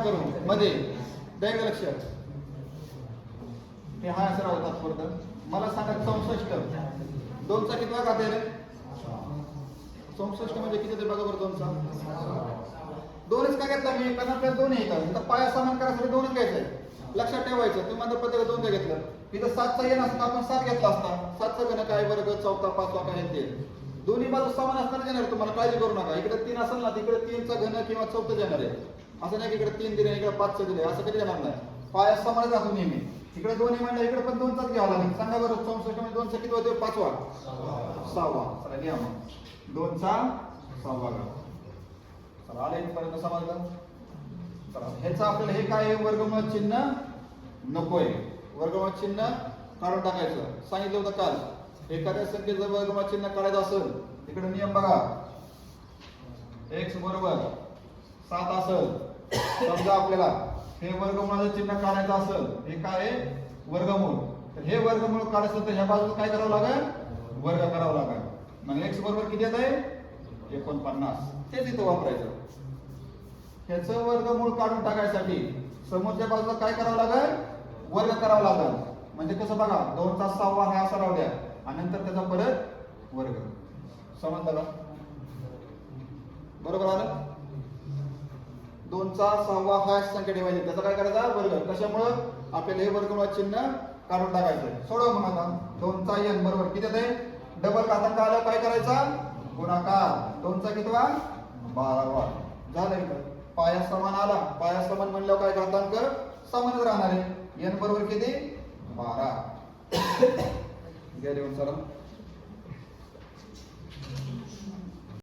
करू मध्ये द्यायला लक्ष हे हा असं राहू तात्पुरतं. मला सांगा 64 2चा किती भाग आहे रे? 64 म्हणजे किती ते बघा बरं 2चा 2च का घेतला मी? कारण आपल्याला 2 आहे का तर पाया समान करायसाठी 2च घ्यायचंय. लक्षात ठेवायचं तुम्ही म्हणता प्रत्येक 2 घेतलं इथं 7चा येण असता आपण 7 घेतला असता. 7चा घन काय वर्ग चौथा पाचवा काय ते दोन्ही बाजू समान असताना येणार तुम्हाला काळजी करू नका. इकडे 3 असेल ना तिकडे 3चा घन किंवा चौथं येणार आहे. असं नाही की इकडे 3 दिले इकडे 5चं दिले असं कधी येणार नाही. पाया समान जातो नेहमी. इकडे 2 म्हणलं इकडे पण 2चाच घ्यावा लागेल. सांगा बरं 64 म्हणजे 2चा किती होते? 5वा 6वा. चला घ्या मग 2चा 6वा घात. चला आले इथपर्यंत समजलं. चला ह्याचं आपल्याला हे काय आहे? वर्गमूळ चिन्ह नकोय. वर्गमूळ चिन्ह काढून टाकायचं. सांगितलं होतं काल एखाद्या संख्येचं वर्गमूळ चिन्ह काढायचं असेल इकडे नियम बघा. x बरोबर 7 असेल समजा आपल्याला हे वर्गमूळाचं चिन्ह काढायचं असेल हे काय आहे? वर्गमूळ. तर हे वर्गमूळ काढायचं तर ह्या बाजूला काय करावं लागेल? वर्ग करावं लागेल. मग x बरोबर किती येत आहे? 49. तेच इथं वापरायचं. ह्याचं वर्गमूळ काढून टाकायसाठी समोरच्या बाजूला काय करावं लागेल? वर्ग करावा लागेल. म्हणजे कसं बघा 2चा 6वा हा असा राहू द्या आणि नंतर त्याचा परत वर्ग. समजलं का? बरोबर आलं? 2चा 6वा हा संख्या ठेवायची त्याचा काय करायचा? वर्ग. कशामुळं? आपल्याला हे वर्गमूळ चिन्ह काढून टाकायचं. सोडव मग आता 2चा n बरोबर किती येते? डबल घातांक आला काय करायचा? गुणाकार. 2चा कितवा? 12वा. झालं इथं पाया समान आला. पाया समान म्हणल्यावर काय घातांक समानच राहणार आहे. n बरोबर किती? 12. घ्या लिहून चला.